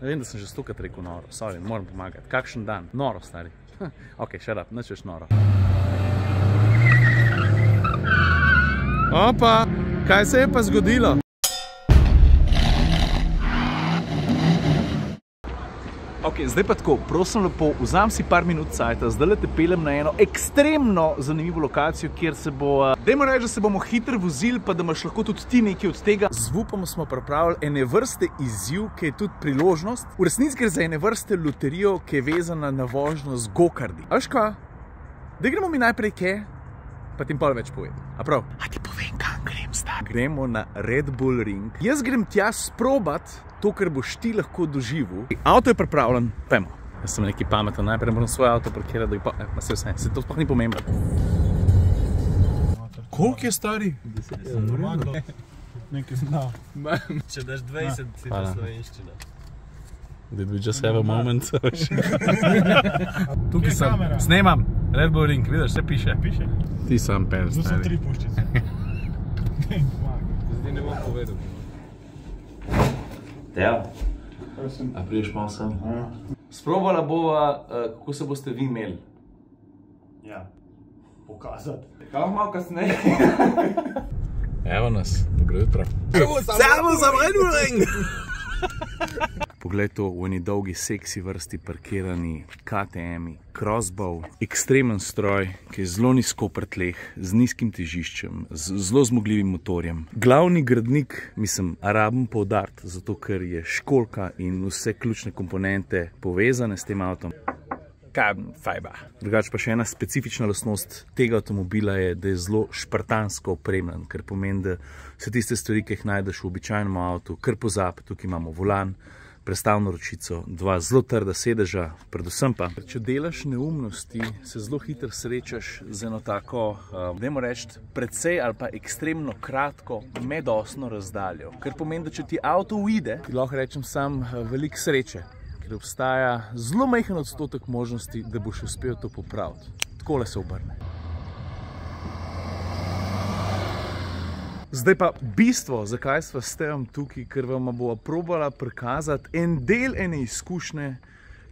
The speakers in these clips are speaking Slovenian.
Vem, da sem že stokrat rekel noro. Sorry, moram pomagati. Kakšen dan? Noro, stari. Ok, shut up, nič več noro. Opa, kaj se je pa zgodilo? Ok, zdaj pa tako, prosim lepo, vzam si par minut cajta, zdaj te pelem na eno ekstremno zanimivo lokacijo, kjer se bo, dajmo reči, da se bomo hitro vozili, pa da imaš lahko tudi ti nekaj od tega. Z Vupom smo pripravili ene vrste izziv, ki je tudi priložnost. V resnici gre za ene vrste loterijo, ki je vezana na vožnjo z gokardi. A veš kaj? Da gremo mi najprej kje, pa ti pol več povedal. A prav? A ti povem, kam grem zdaj? Gremo na Red Bull Ring. Jaz grem tja sprobat to, kar boš ti lahko doživel. Avto je pripravljen, pojmo. Jaz sem nekaj pameten, najprej moram svoj avto parkirati, da bi pa... Se to sploh ni pomembno. Koliko je stari? 10. Nekaj znal. Če daš 20, si to slovenščina. Did we just have a moment? Tukaj sem, snemam. Red Bull Ring, vidiš, vse piše. Piše? Ti sam pel, stari. Zdaj sem 3 puščice. Zdaj ne bom povedal. Teo, a priješ malo sem? Sprobala bova, kako se boste vi imeli. Ja, pokazati. Kaj malo kasneje? Evo nas, dobro jutro. Samo za Red Bull Ring! Poglej to, v eni dolgi seksi vrsti parkirani KTM-i, crossbow, ekstremen stroj, ki je zelo nizko pri tleh, z nizkim težiščem, z zelo zmogljivim motorjem. Glavni gradnik, mislim, rabim poudariti, zato ker je školjka in vse ključne komponente povezane s tem avtom. Carbon fiber. Drugače pa še ena specifična lastnost tega avtomobila je, da je zelo špartansko opremljen, kar pomeni, da so tiste stvari, ki jih najdeš v običajnem avtu, kar pozabi, tukaj imamo volan, prestavno ročico, 2 zelo trda sedeža, predvsem pa, če delaš neumnosti, se zelo hitro srečaš z eno tako, dajmo reči, precej ali pa ekstremno kratko medosno razdaljo, kar pomeni, da če ti avto uide, ti lahko rečem sam veliko sreče, ker obstaja zelo majhen odstotek možnosti, da boš uspel to popraviti. Takole se obrne. Zdaj pa bistvo, zakaj sva s tem tukaj, ker vam bova probala prikazati en del ene izkušnje,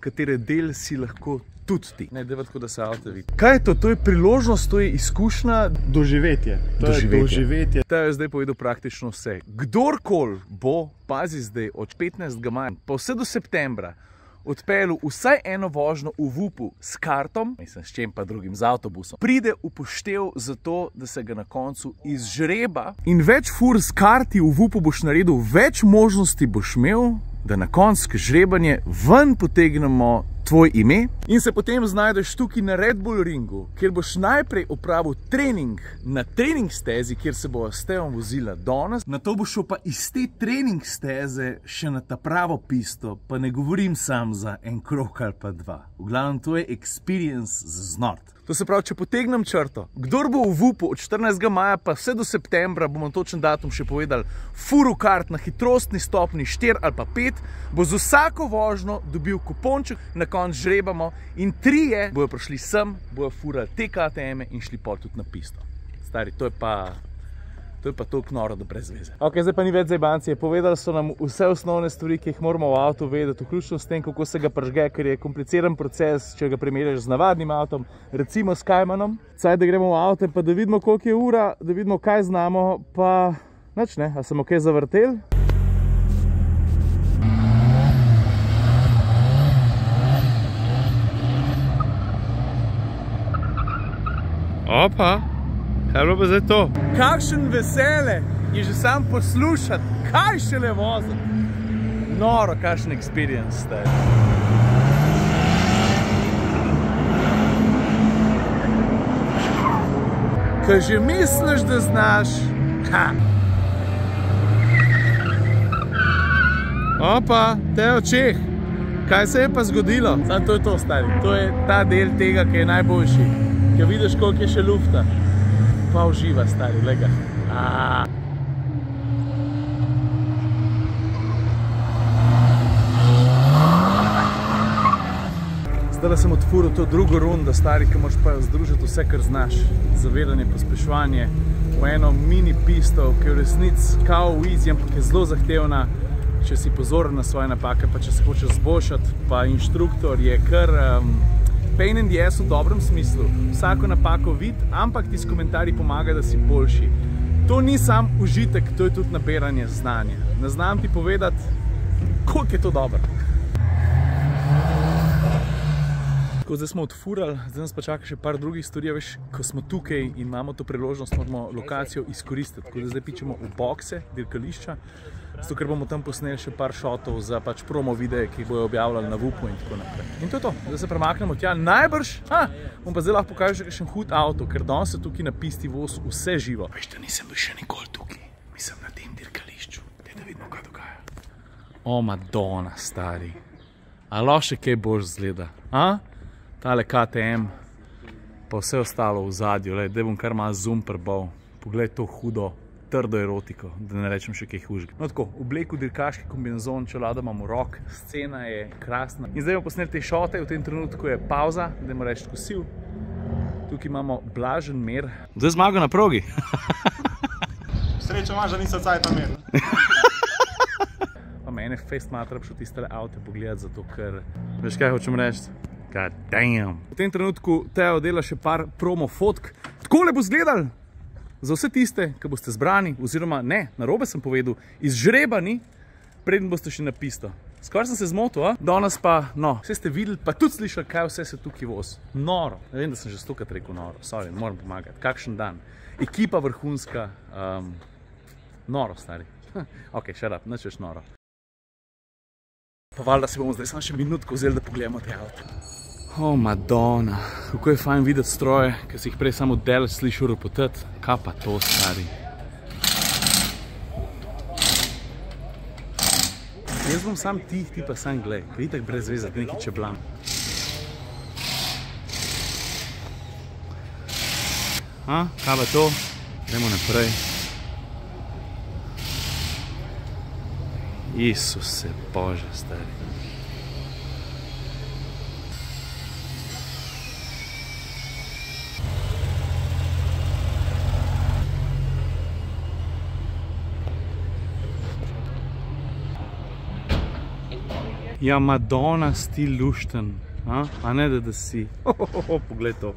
katere del si lahko tudi ti. Ne, deva tako, da se avto vidi. Kaj je to? To je priložnost, to je izkušnja. Doživetje. To je doživetje. To je zdaj povedal praktično vse. Kdorkoli bo, pazi zdaj, od 15. maja pa vse do septembra, odpeljal vsaj eno vožnjo v Vupu s kartom, mislim, s čem pa drugim, z avtobusom, pride upoštev za to, da se ga na koncu izžreba in več fur s karti v Vupu boš naredil, več možnosti boš imel, da na koncu žrebanje ven potegnemo tvoj ime in se potem znajdeš tukaj na Red Bull Ringu, kjer boš najprej opravil trening na trening stezi, kjer se bo s Teom vozila danes, nato boš šel pa iz te trening steze še na ta pravo pisto, pa ne govorim sam za en krog ali pa 2. V glavnem, to je experience za znort. To se pravi, če potegnem črto, kdor bo v Vupu od 14. maja pa vse do septembra, bomo točen datum še povedali, furu kart na hitrostni stopni 4 ali pa 5, bo z vsako vožnjo dobil kuponček, na konc žrebamo in 3 bojo prišli sem, bojo furali te KTM-e in šli pol tudi na pisto. Stari, to je pa toliko noro, da brez veze. Ok, zdaj pa ni več zajbancije. Povedali so nam vse osnovne stvari, ki jih moramo v avtu vedeti, vključno s tem, kako se ga pržge, ker je kompliciran proces, če ga primerjaš z navadnim avtom, recimo s Caymanom. Saj, da gremo v avto, pa da vidimo, koliko je ura, da vidimo, kaj znamo, pa nič ne, a sem ok zavrtel? Opa! Kaj je bilo pa zdaj to? Kakšen vesele je že sam poslušati, kaj šele voziti. Noro, kakšen experience ste. Kaj že misliš, da znaš? Ha! Opa, Teo Čeh, kaj se je pa zgodilo? Samo to je to, stari. To je ta del tega, ki je najboljši. Kaj vidiš, koliko je še lufta. Pa uživa, stari, lega. Zdaj, da sem odfuril to drugo rundo, stari, ki moraš pa združiti vse, kar znaš. Zavedanje, pospeševanje v eno mini pisto, ki je v resnici kao v easy, ampak je zelo zahtevna. če si pozoren na svoje napake, pa če se hočeš zboljšati, pa inštruktor je kar pain in the ass v dobrem smislu. Vsako napako vid, ampak ti s komentarji pomaga, da si boljši. To ni sam užitek, to je tudi nabiranje znanja. Ne znam ti povedati, koliko je to dobro. Tako, zdaj smo odfurali, zdaj nas pa čaka še par drugih stvari, veš, ko smo tukaj in imamo to priložnost, moramo lokacijo izkoristiti. Tako da zdaj pičemo v bokse, dirkališča, zato ker bomo tam posneli še par šotov za pač promo videe, ki jih bojo objavljali na VUP-u in tako naprej. In to je to, zdaj se premaknemo tja, najbrž, bom pa zdaj lahko pokažel še kakšen hud avto, ker danes je tukaj na pisti voz vse živo. Veš, da nisem bil še nikoli tukaj, mislim na tem dirkališču, da vidimo, kaj dogaja. O, Madonna, stari, a lahko še kaj boljš zgleda, Tale KTM, pa vse ostalo v zadju, da bom kar malo zoom prebal. Poglej to hudo, trdo erotiko, da ne rečem še kaj hužga. No tako, oblek v dirkaški kombinezon, čelado imamo rok, scena je krasna. In zdaj bomo posneli te šote, v tem trenutku je pauza, da bomo reči kosil. Tukaj imamo blažen mer. Zdaj zmago na progi. Srečo imaš, da nisem cajta mer. Pa mene fest matra šel tistele avte pogledati, zato ker, veš kaj hočem reči? God damn. V tem trenutku Teo dela še par promo fotk. Takole bo izgledal za vse tiste, ki boste zbrani, oziroma ne, narobe sem povedal, izžrebani, preden boste šli na pisto. Skoraj sem se zmotil, Danes pa, no, vse ste videli, pa tudi slišali, kaj vse se tukaj voz. Noro. Ne vem, da sem že stokrat rekel noro. Sorry, moram pomagati. Kakšen dan. Ekipa vrhunska. Noro, stari. Ok, shut up, nič več noro. Pa valjda si bomo zdaj samo še minutko vzeli, da pogledamo te avto. O, Madonna, kako je fajn videti stroje, ki si jih prej samo del slišal ropotati. Kaj pa to, stari? Jaz bom sam ti pa sam glej, ker itak brez veze, neki čeblam. Kaj pa to? Gremo naprej. Isuse Bože, stari. Ja, Madonna, stil lušten, a ne da si. Poglej to.